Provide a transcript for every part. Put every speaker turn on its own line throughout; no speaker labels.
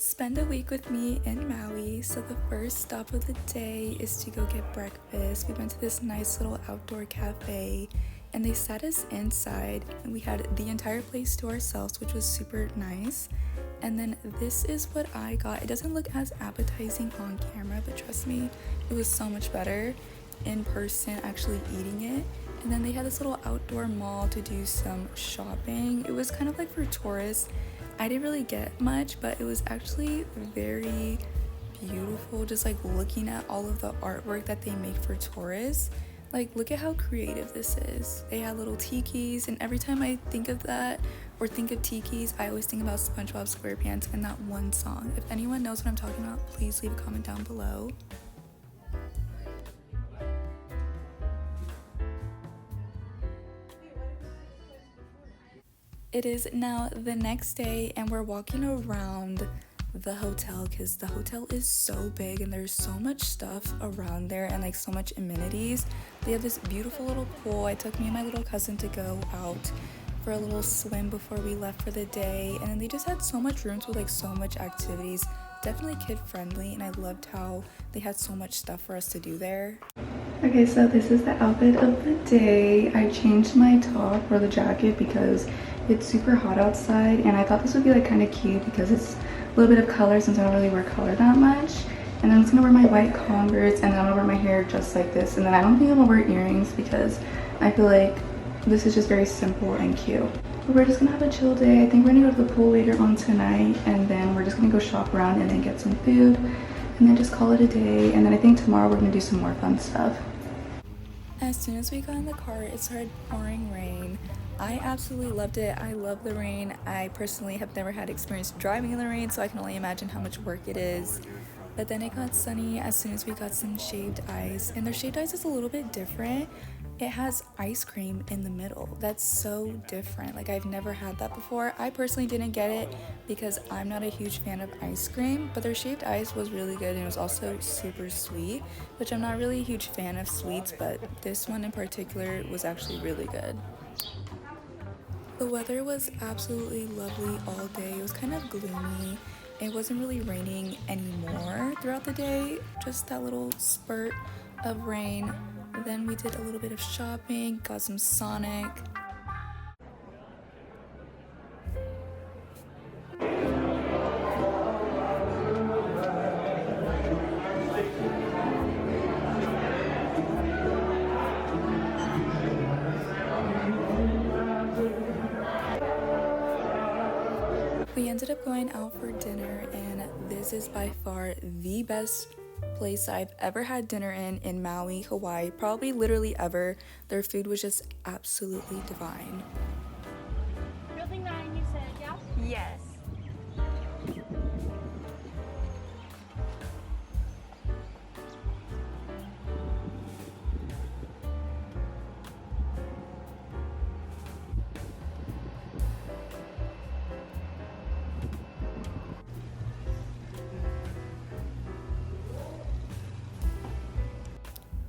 Spend a week with me in Maui. So the first stop of the day is to go get breakfast. We went to this nice little outdoor cafe and they sat us inside and we had the entire place to ourselves, which was super nice. And then this is what I got. It doesn't look as appetizing on camera, but trust me, it was so much better in person actually eating it. And then they had this little outdoor mall to do some shopping. It was kind of like for tourists. I didn't really get much, but it was actually very beautiful, just like looking at all of the artwork that they make for tourists. Like, look at how creative this is. They had little tikis, and every time I think of that or think of tikis, I always think about SpongeBob SquarePants and that one song. If anyone knows what I'm talking about, please leave a comment down below. It is now the next day and we're walking around the hotel because the hotel is so big and there's so much stuff around there and like so much amenities. They have this beautiful little pool. I took me and my little cousin to go out for a little swim before we left for the day, and then they just had so much rooms with like so much activities. Definitely kid friendly, and I loved how they had so much stuff for us to do there. Okay, so this is the outfit of the day. I changed my top for the jacket because it's super hot outside, and I thought this would be like kind of cute because it's a little bit of color since I don't really wear color that much. And then I'm just gonna wear my white Converse, and then I'm gonna wear my hair just like this. And then I don't think I'm gonna wear earrings because I feel like this is just very simple and cute. But we're just gonna have a chill day. I think we're gonna go to the pool later on tonight, and then we're just gonna go shop around and then get some food and then just call it a day. And then I think tomorrow we're gonna do some more fun stuff. As soon as we got in the car, it started pouring rain. I absolutely loved it. I love the rain. I personally have never had experience driving in the rain, so I can only imagine how much work it is. But then it got sunny as soon as we got some shaved ice, and their shaved ice is a little bit different. It has ice cream in the middle. That's so different. Like, I've never had that before. I personally didn't get it because I'm not a huge fan of ice cream, but their shaved ice was really good, and it was also super sweet, which I'm not really a huge fan of sweets, but this one in particular was actually really good. The weather was absolutely lovely all day. It was kind of gloomy. It wasn't really raining anymore throughout the day, just that little spurt of rain. Then we did a little bit of shopping, got some Sonic. We ended up going out for dinner, and this is by far the best place I've ever had dinner in Maui, Hawaii, probably literally ever. Their food was just absolutely divine.
Building 9, you said, yeah?
Yes.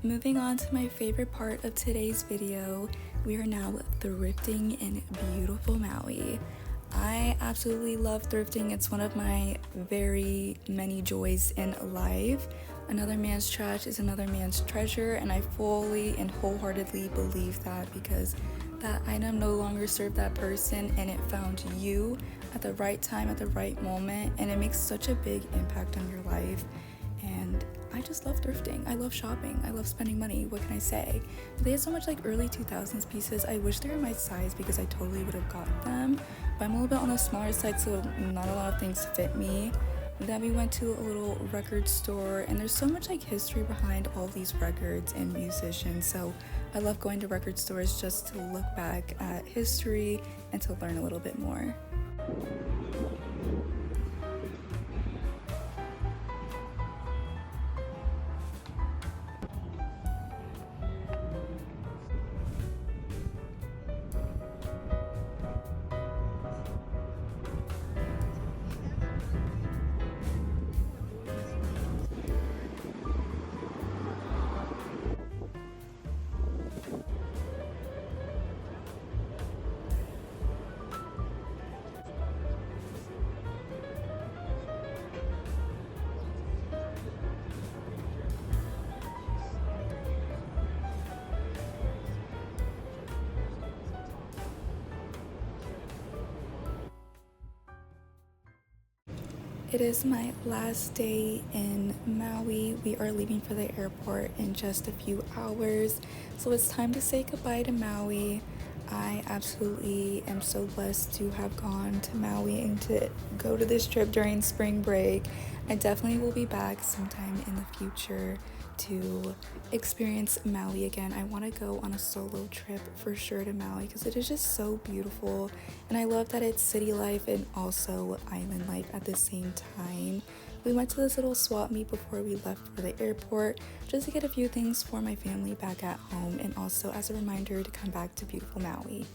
Moving on to my favorite part of today's video, we are now thrifting in beautiful Maui. I absolutely love thrifting. It's one of my very many joys in life. Another man's trash is another man's treasure, and I fully and wholeheartedly believe that because that item no longer served that person and it found you at the right time, at the right moment, and it makes such a big impact on your life. And I just love thrifting. I love shopping. I love spending money. What can I say? They had so much like early 2000s pieces. I wish they were my size because I totally would have got them. But I'm a little bit on the smaller side, so not a lot of things fit me. Then we went to a little record store, and there's so much like history behind all these records and musicians. So I love going to record stores just to look back at history and to learn a little bit more. It is my last day in Maui. We are leaving for the airport in just a few hours, so it's time to say goodbye to Maui. I absolutely am so blessed to have gone to Maui and to go to this trip during spring break. I definitely will be back sometime in the future to experience Maui again. I want to go on a solo trip for sure to Maui because it is just so beautiful, and I love that it's city life and also island life at the same time. We went to this little swap meet before we left for the airport just to get a few things for my family back at home and also as a reminder to come back to beautiful Maui.